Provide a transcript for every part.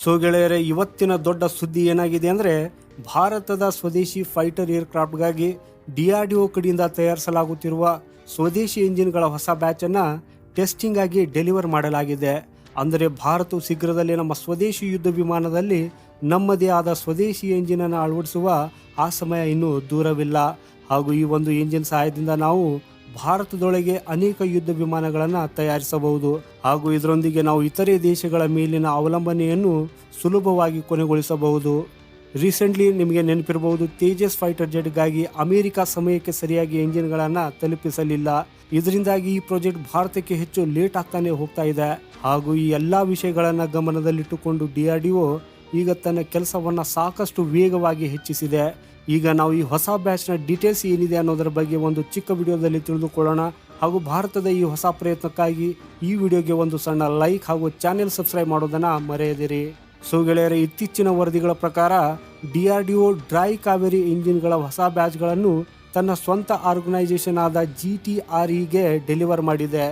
So ಗೆಳೆಯರೆ, ಇವತ್ತಿನ ದೊಡ್ಡ ಸುದ್ದಿ ಏನಾಗಿದೆ ಅಂದರೆ, ಭಾರತದ ಸ್ವದೇಶಿ ಫೈಟರ್ ಏರ್ಕ್ರಾಫ್ಟ್ಗಾಗಿ DRDO ಕಡೆಯಿಂದ ತಯಾರಿಸಲಾಗುತ್ತಿರುವ ಸ್ವದೇಶಿ ಎಂಜಿನ್ಗಳ ಹೊಸ ಬ್ಯಾಚನ್ನು ಟೆಸ್ಟಿಂಗ್ ಆಗಿ ಡೆಲಿವರ್ ಮಾಡಲಾಗಿದೆ. ಅಂದರೆ ಭಾರತವು ಶೀಘ್ರದಲ್ಲೇ ನಮ್ಮ ಸ್ವದೇಶಿ ಯುದ್ಧ ವಿಮಾನದಲ್ಲಿ ನಮ್ಮದೇ ಆದ ಸ್ವದೇಶಿ ಎಂಜಿನನ್ನು ಅಳವಡಿಸುವ ಆ ಸಮಯ ಇನ್ನೂ ದೂರವಿಲ್ಲ. ಹಾಗೂ ಈ ಒಂದು ಎಂಜಿನ್ ಸಹಾಯದಿಂದ ನಾವು ಭಾರತದೊಳಗೆ ಅನೇಕ ಯುದ್ಧ ವಿಮಾನಗಳನ್ನು ತಯಾರಿಸಬಹುದು. ಹಾಗೂ ಇದರೊಂದಿಗೆ ನಾವು ಇತರೆ ದೇಶಗಳ ಮೇಲಿನ ಅವಲಂಬನೆಯನ್ನು ಸುಲಭವಾಗಿ ಕೊನೆಗೊಳಿಸಬಹುದು. ರೀಸೆಂಟ್ಲಿ ನಿಮಗೆ ನೆನಪಿರಬಹುದು, ತೇಜಸ್ ಫೈಟರ್ ಜೆಟ್ಗಾಗಿ ಅಮೆರಿಕ ಸಮಯಕ್ಕೆ ಸರಿಯಾಗಿ ಎಂಜಿನ್ಗಳನ್ನು ತಲುಪಿಸಲಿಲ್ಲ. ಇದರಿಂದಾಗಿ ಈ ಪ್ರಾಜೆಕ್ಟ್ ಭಾರತಕ್ಕೆ ಹೆಚ್ಚು ಲೇಟ್ ಆಗ್ತಾನೆ ಹೋಗ್ತಾ ಇದೆ. ಹಾಗೂ ಈ ಎಲ್ಲ ವಿಷಯಗಳನ್ನು ಗಮನದಲ್ಲಿಟ್ಟುಕೊಂಡು DRDO ಈಗ ತನ್ನ ಕೆಲಸವನ್ನು ಸಾಕಷ್ಟು ವೇಗವಾಗಿ ಹೆಚ್ಚಿಸಿದೆ. ಈಗ ನಾವು ಈ ಹೊಸ ಬ್ಯಾಚ್ನ ಡೀಟೇಲ್ಸ್ ಏನಿದೆ ಅನ್ನೋದರ ಬಗ್ಗೆ ಒಂದು ಚಿಕ್ಕ ವಿಡಿಯೋದಲ್ಲಿ ತಿಳಿದುಕೊಳ್ಳೋಣ. ಹಾಗೂ ಭಾರತದ ಈ ಹೊಸ ಪ್ರಯತ್ನಕ್ಕಾಗಿ ಈ ವಿಡಿಯೋಗೆ ಒಂದು ಸಣ್ಣ ಲೈಕ್ ಹಾಗೂ ಚಾನೆಲ್ ಸಬ್ಸ್ಕ್ರೈಬ್ ಮಾಡೋದನ್ನು ಮರೆಯದಿರಿ. ಸೊ ಗೆಳೆಯರೆ, ಇತ್ತೀಚಿನ ವರದಿಗಳ ಪ್ರಕಾರ DRDO ಡ್ರೈ ಕಾವೇರಿ ಇಂಜಿನ್ಗಳ ಹೊಸ ಬ್ಯಾಚ್ಗಳನ್ನು ತನ್ನ ಸ್ವಂತ ಆರ್ಗನೈಸೇಷನ್ ಆದ GTREಗೆ ಡೆಲಿವರ್ ಮಾಡಿದೆ.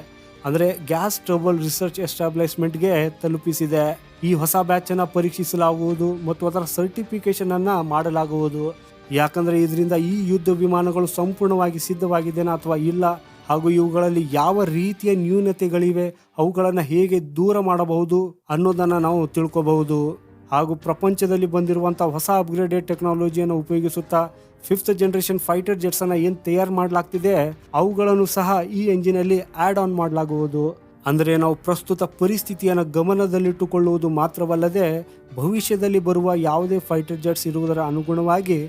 ಅಂದರೆ ಗ್ಯಾಸ್ ಟ್ರಬಲ್ ರಿಸರ್ಚ್ ಎಸ್ಟಾಬ್ಲಿಷ್ಮೆಂಟ್ಗೆ ತಲುಪಿಸಿದೆ. ಈ ಹೊಸ ಬ್ಯಾಚನ್ನು ಪರೀಕ್ಷಿಸಲಾಗುವುದು ಮತ್ತು ಅದರ ಸರ್ಟಿಫಿಕೇಶನ್ ಅನ್ನು ಮಾಡಲಾಗುವುದು. ಯಾಕಂದರೆ ಇದರಿಂದ ಈ ಯುದ್ಧ ವಿಮಾನಗಳು ಸಂಪೂರ್ಣವಾಗಿ ಸಿದ್ಧವಾಗಿದೆನಾ ಅಥವಾ ಇಲ್ಲ, ಹಾಗೂ ಇವುಗಳಲ್ಲಿ ಯಾವ ರೀತಿಯ ನ್ಯೂನತೆಗಳಿವೆ, ಅವುಗಳನ್ನು ಹೇಗೆ ದೂರ ಮಾಡಬಹುದು ಅನ್ನೋದನ್ನು ನಾವು ತಿಳ್ಕೋಬಹುದು. ಹಾಗೂ ಪ್ರಪಂಚದಲ್ಲಿ ಬಂದಿರುವಂಥ ಹೊಸ ಅಪ್ಗ್ರೇಡೆಡ್ ಟೆಕ್ನಾಲಜಿಯನ್ನು ಉಪಯೋಗಿಸುತ್ತಾ 5th ಜನರೇಷನ್ ಫೈಟರ್ ಜೆಟ್ಸನ್ನು ಏನು ತಯಾರು ಮಾಡಲಾಗ್ತಿದೆ ಅವುಗಳನ್ನು ಸಹ ಈ ಎಂಜಿನಲ್ಲಿ ಆ್ಯಡ್ ಆನ್ ಮಾಡಲಾಗುವುದು. ಅಂದರೆ ನಾವು ಪ್ರಸ್ತುತ ಪರಿಸ್ಥಿತಿಯನ್ನು ಗಮನದಲ್ಲಿಟ್ಟುಕೊಳ್ಳುವುದು ಮಾತ್ರವಲ್ಲದೆ ಭವಿಷ್ಯದಲ್ಲಿ ಬರುವ ಯಾವುದೇ ಫೈಟರ್ ಜೆಟ್ಸ್ ಇರುವುದರ ಅನುಗುಣವಾಗಿ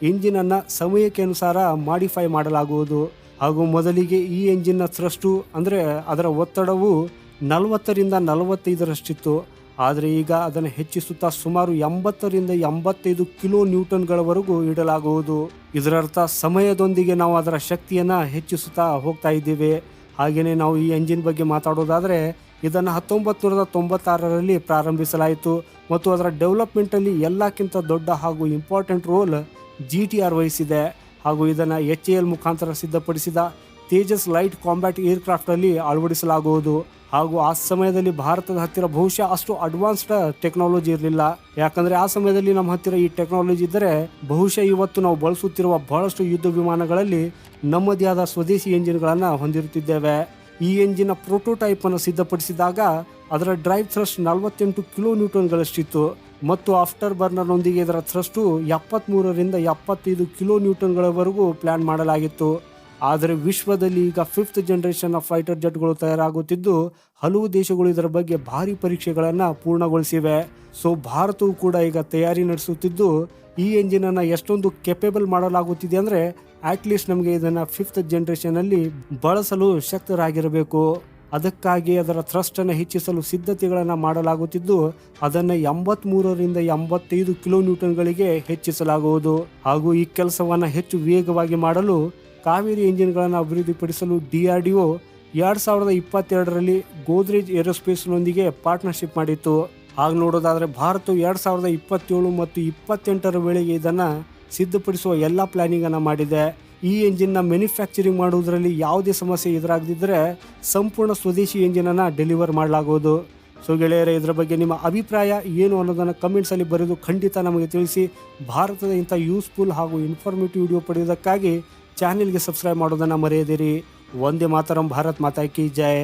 ಎಂಜಿನನ್ನು ಸಮಯಕ್ಕೆ ಅನುಸಾರ ಮಾಡಿಫೈ ಮಾಡಲಾಗುವುದು. ಹಾಗೂ ಮೊದಲಿಗೆ ಈ ಎಂಜಿನ್ನ ಥ್ರಸ್ಟು ಅಂದರೆ ಅದರ ಒತ್ತಡವು 40ರಿಂದ 45ರಷ್ಟಿತ್ತು. ಆದರೆ ಈಗ ಅದನ್ನು ಹೆಚ್ಚಿಸುತ್ತಾ ಸುಮಾರು 80ರಿಂದ 85 ಕಿಲೋ ನ್ಯೂಟನ್ಗಳವರೆಗೂ ಇಡಲಾಗುವುದು. ಇದರರ್ಥ ಸಮಯದೊಂದಿಗೆ ನಾವು ಅದರ ಶಕ್ತಿಯನ್ನು ಹೆಚ್ಚಿಸುತ್ತಾ ಹೋಗ್ತಾ ಇದ್ದೇವೆ. ಹಾಗೆಯೇ ನಾವು ಈ ಎಂಜಿನ್ ಬಗ್ಗೆ ಮಾತಾಡೋದಾದರೆ ಇದನ್ನು 1996ರಲ್ಲಿ ಪ್ರಾರಂಭಿಸಲಾಯಿತು ಮತ್ತು ಅದರ ಡೆವಲಪ್ಮೆಂಟಲ್ಲಿ ಎಲ್ಲಕ್ಕಿಂತ ದೊಡ್ಡ ಹಾಗೂ ಇಂಪಾರ್ಟೆಂಟ್ ರೋಲ್ GTR ವಹಿಸಿದೆ. ಹಾಗೂ ಇದನ್ನು HAL ಮುಖಾಂತರ ಸಿದ್ಧಪಡಿಸಿದ ತೇಜಸ್ ಲೈಟ್ ಕಾಂಬ್ಯಾಟ್ ಏರ್ಕ್ರಾಫ್ಟಲ್ಲಿ ಅಳವಡಿಸಲಾಗುವುದು. ಹಾಗೂ ಆ ಸಮಯದಲ್ಲಿ ಭಾರತದ ಹತ್ತಿರ ಬಹುಶಃ ಅಷ್ಟು ಅಡ್ವಾನ್ಸ್ಡ್ ಟೆಕ್ನಾಲಜಿ ಇರಲಿಲ್ಲ. ಯಾಕಂದರೆ ಆ ಸಮಯದಲ್ಲಿ ನಮ್ಮ ಹತ್ತಿರ ಈ ಟೆಕ್ನಾಲಜಿ ಇದ್ದರೆ ಬಹುಶಃ ಇವತ್ತು ನಾವು ಬಳಸುತ್ತಿರುವ ಬಹಳಷ್ಟು ಯುದ್ಧ ವಿಮಾನಗಳಲ್ಲಿ ನಮ್ಮದೇ ಆದ ಸ್ವದೇಶಿ ಎಂಜಿನ್ಗಳನ್ನು ಹೊಂದಿರುತ್ತಿದ್ದೇವೆ. ಈ ಎಂಜಿನ್ನ ಪ್ರೋಟೋಟೈಪನ್ನು ಸಿದ್ಧಪಡಿಸಿದಾಗ ಅದರ ಡ್ರೈವ್ ಥ್ರಸ್ಟ್ 48 ಕಿಲೋ ನ್ಯೂಟನ್ಗಳಷ್ಟಿತ್ತು ಮತ್ತು ಆಫ್ಟರ್ ಬರ್ನರ್ನೊಂದಿಗೆ ಇದರ ಥ್ರಸ್ಟು 73ರಿಂದ 75 ಕಿಲೋ ನ್ಯೂಟನ್ಗಳವರೆಗೂ ಪ್ಲ್ಯಾನ್ ಮಾಡಲಾಗಿತ್ತು. ಆದರೆ ವಿಶ್ವದಲ್ಲಿ ಈಗ 5th ಜನರೇಷನ್ ಫೈಟರ್ ಜೆಟ್ಗಳು ತಯಾರಾಗುತ್ತಿದ್ದು ಹಲವು ದೇಶಗಳು ಇದರ ಬಗ್ಗೆ ಭಾರಿ ಪರೀಕ್ಷೆಗಳನ್ನು ಪೂರ್ಣಗೊಳಿಸಿವೆ. ಸೊ ಭಾರತವು ಕೂಡ ಈಗ ತಯಾರಿ ನಡೆಸುತ್ತಿದ್ದು ಈ ಎಂಜಿನನ್ನು ಎಷ್ಟೊಂದು ಕೆಪೇಬಲ್ ಮಾಡಲಾಗುತ್ತಿದೆ ಅಂದರೆ ಅಟ್ಲೀಸ್ಟ್ ನಮಗೆ ಇದನ್ನು 5th ಜನರೇಷನಲ್ಲಿ ಬಳಸಲು ಶಕ್ತರಾಗಿರಬೇಕು. ಅದಕ್ಕಾಗಿ ಅದರ ಥ್ರಸ್ಟನ್ನು ಹೆಚ್ಚಿಸಲು ಸಿದ್ಧತೆಗಳನ್ನು ಮಾಡಲಾಗುತ್ತಿದ್ದು ಅದನ್ನು 83ರಿಂದ 85 ಕಿಲೋ ನ್ಯೂಟನ್ಗಳಿಗೆ ಹೆಚ್ಚಿಸಲಾಗುವುದು. ಹಾಗೂ ಈ ಕೆಲಸವನ್ನು ಹೆಚ್ಚು ವೇಗವಾಗಿ ಮಾಡಲು ಕಾವೇರಿ ಎಂಜಿನ್ಗಳನ್ನು ಅಭಿವೃದ್ಧಿಪಡಿಸಲು DRDO 2022ರಲ್ಲಿ ಗೋದ್ರೇಜ್ ಏರೋಸ್ಪೇಸ್ನೊಂದಿಗೆ ಪಾರ್ಟ್ನರ್ಶಿಪ್ ಮಾಡಿತ್ತು. ಹಾಗೆ ನೋಡೋದಾದರೆ ಭಾರತವು 2027 ಮತ್ತು 28ರ ವೇಳೆಗೆ ಇದನ್ನು ಸಿದ್ಧಪಡಿಸುವ ಎಲ್ಲ ಪ್ಲಾನಿಂಗನ್ನು ಮಾಡಿದೆ. ಈ ಎಂಜಿನ್ನ ಮ್ಯಾನುಫ್ಯಾಕ್ಚರಿಂಗ್ ಮಾಡುವುದರಲ್ಲಿ ಯಾವುದೇ ಸಮಸ್ಯೆ ಎದುರಾಗದಿದ್ದರೆ ಸಂಪೂರ್ಣ ಸ್ವದೇಶಿ ಎಂಜಿನನ್ನು ಡೆಲಿವರ್ ಮಾಡಲಾಗುವುದು. ಸೊ ಗೆಳೆಯರೇ, ಇದರ ಬಗ್ಗೆ ನಿಮ್ಮ ಅಭಿಪ್ರಾಯ ಏನು ಅನ್ನೋದನ್ನು ಕಮೆಂಟ್ಸಲ್ಲಿ ಬರೆದು ಖಂಡಿತ ನಮಗೆ ತಿಳಿಸಿ. ಭಾರತದ ಇಂಥ ಯೂಸ್ಫುಲ್ ಹಾಗೂ ಇನ್ಫಾರ್ಮೇಟಿವ್ ವಿಡಿಯೋ ಪಡೆಯೋದಕ್ಕಾಗಿ ಚಾನೆಲ್ಗೆ ಸಬ್ಸ್ಕ್ರೈಬ್ ಮಾಡೋದನ್ನು ಮರೆಯದಿರಿ. ವಂದೇ ಮಾತರಂ, ಭಾರತ್ ಮಾತಾ ಕಿ ಜೈ.